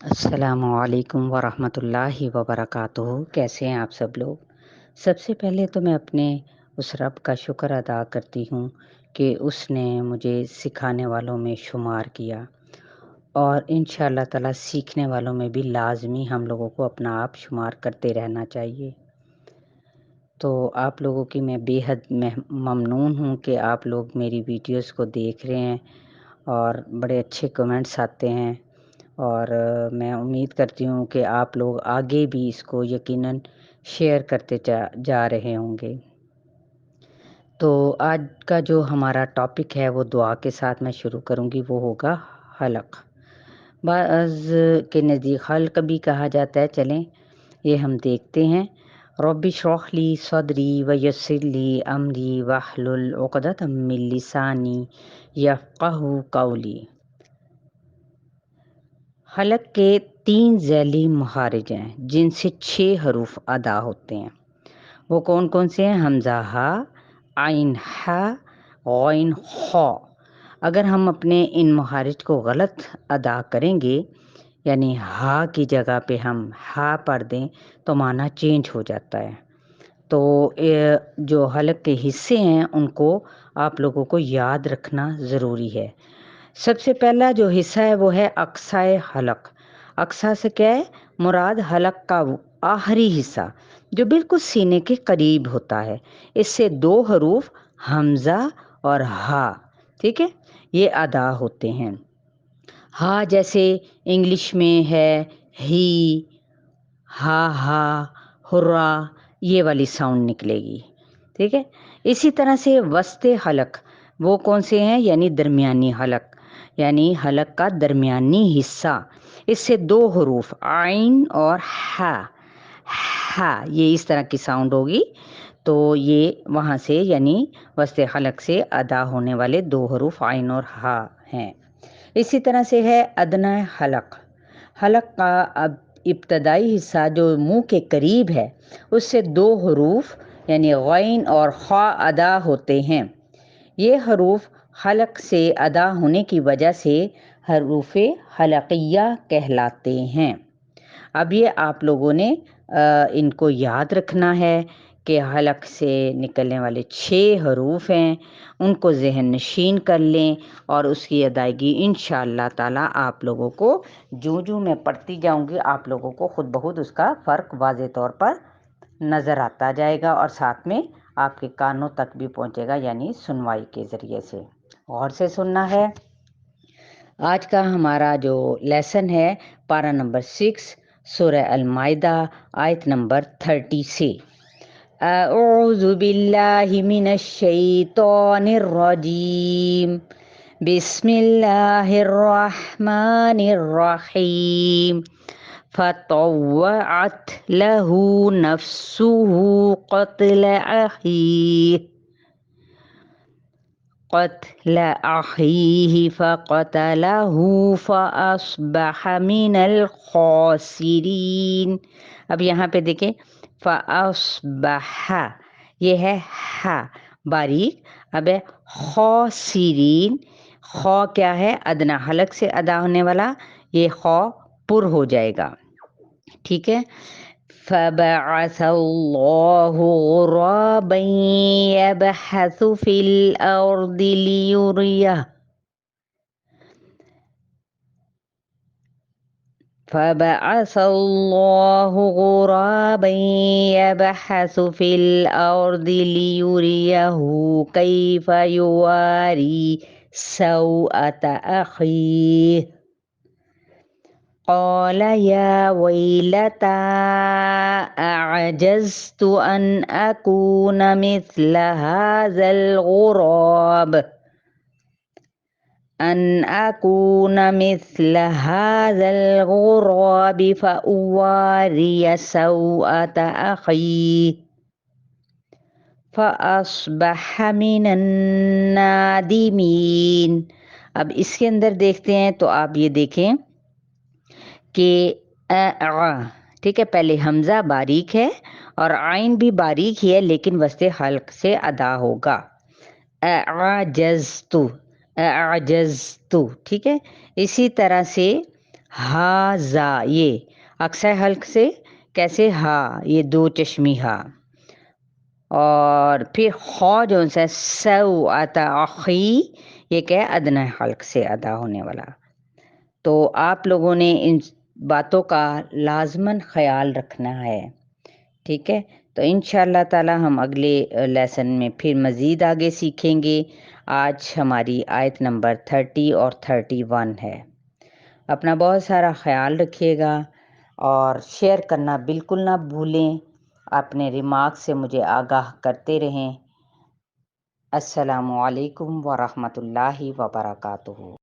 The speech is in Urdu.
السلام علیکم ورحمۃ اللہ وبرکاتہ۔ کیسے ہیں آپ سب لوگ؟ سب سے پہلے تو میں اپنے اس رب کا شکر ادا کرتی ہوں کہ اس نے مجھے سکھانے والوں میں شمار کیا، اور انشاءاللہ تعالی سیکھنے والوں میں بھی لازمی ہم لوگوں کو اپنا آپ شمار کرتے رہنا چاہیے۔ تو آپ لوگوں کی میں بے حد ممنون ہوں کہ آپ لوگ میری ویڈیوز کو دیکھ رہے ہیں اور بڑے اچھے کمنٹس آتے ہیں، اور میں امید کرتی ہوں کہ آپ لوگ آگے بھی اس کو یقیناً شیئر کرتے جا رہے ہوں گے۔ تو آج کا جو ہمارا ٹاپک ہے وہ دعا کے ساتھ میں شروع کروں گی، وہ ہوگا حلق۔ بعض کے نزدیک حلق بھی کہا جاتا ہے، چلیں یہ ہم دیکھتے ہیں۔ رب اشرح لی صدری ویسر لی امری واحلل عقدۃ من لسانی یفقہوا قولی۔ حلق کے 3 ذیلی مخارج ہیں جن سے 6 حروف ادا ہوتے ہیں۔ وہ کون کون سے ہیں؟ حمزہ ہا، عین ہا، غین خا۔ اگر ہم اپنے ان مخارج کو غلط ادا کریں گے، یعنی ہا کی جگہ پہ ہم ہا پڑھ دیں تو معنی چینج ہو جاتا ہے۔ تو جو حلق کے حصے ہیں ان کو آپ لوگوں کو یاد رکھنا ضروری ہے۔ سب سے پہلا جو حصہ ہے وہ ہے اقصائے حلق۔ اقصا سے کیا ہے مراد؟ حلق کا آخری حصہ جو بالکل سینے کے قریب ہوتا ہے۔ اس سے 2 حروف حمزہ اور ہا، ٹھیک ہے، یہ ادا ہوتے ہیں۔ ہا جیسے انگلش میں ہے ہی، ہا ہا، ہرا، یہ والی ساؤنڈ نکلے گی، ٹھیک ہے۔ اسی طرح سے وسط حلق وہ کون سے ہیں؟ یعنی درمیانی حلق، یعنی حلق کا درمیانی حصہ۔ اس سے 2 حروف عین اور ہا، ہا، یہ اس طرح کی ساؤنڈ ہوگی، تو یہ وہاں سے یعنی وسط حلق سے ادا ہونے والے 2 حروف عین اور ہا ہیں۔ اسی طرح سے ہے ادنیٰ حلق۔ حلق کا ابتدائی حصہ جو منہ کے قریب ہے اس سے 2 حروف یعنی غین اور خا ادا ہوتے ہیں۔ یہ حروف حلق سے ادا ہونے کی وجہ سے حروف حلقیہ کہلاتے ہیں۔ اب یہ آپ لوگوں نے ان کو یاد رکھنا ہے کہ حلق سے نکلنے والے 6 حروف ہیں، ان کو ذہن نشین کر لیں، اور اس کی ادائیگی انشاءاللہ تعالی آپ لوگوں کو جو میں پڑھتی جاؤں گی آپ لوگوں کو خود بخود اس کا فرق واضح طور پر نظر آتا جائے گا، اور ساتھ میں آپ کے کانوں تک بھی پہنچے گا، یعنی سنوائی کے ذریعے سے۔ غور سے سننا ہے۔ آج کا ہمارا جو لیسن ہے پارہ نمبر 6 سورہ المائدہ آیت نمبر 30 سے۔ اعوذ باللہ من الشیطان الرجیم، بسم اللہ الرحمن الرحیم۔ فطوعت له نفسه قتل أخيه فقتله فأصبح من الخاسرين۔ اب یہاں پہ دیکھیں فأصبح، یہ ہے ہا باریک، اب ہے خاسرین۔ خا کیا ہے؟ ادنا حلق سے ادا ہونے والا، یہ خا پر ہو جائے گا، ٹھیک ہے۔ فبعث اللہ غرابا يبحث في الأرض ليريه فبعث الله غرابا يبحث في الأرض ليريه كيف يواري سوءة أخيه قال يا ويلتى أعجزت أن أكون مثل هذا الغراب فأواري سوءة أخي فأصبح من النادمين۔ اب اس کے اندر دیکھتے ہیں تو آپ یہ دیکھیں کہ ٹھیک ہے، پہلے حمزہ باریک ہے اور عین بھی باریک ہی ہے، لیکن وسط حلق سے ادا ہوگا۔ اعجزت، اعجزت، ٹھیک ہے۔ اسی طرح سے ہا زا یہ اکثر حلق سے کیسے ہا یہ دو چشمی ہا. اور پھر خو جو ہے سو آتا اخی یہ کیا ہے ادنی حلق سے ادا ہونے والا. تو آپ لوگوں نے ان باتوں کا لازماً خیال رکھنا ہے. ٹھیک ہے، تو انشاءاللہ تعالی ہم اگلے لیسن میں پھر مزید آگے سیکھیں گے. آج ہماری آیت نمبر 30 اور 31 ہے. اپنا بہت سارا خیال رکھیے گا اور شیئر کرنا بالکل نہ بھولیں. اپنے ریمارک سے مجھے آگاہ کرتے رہیں. السلام علیکم ورحمۃ اللہ وبرکاتہ.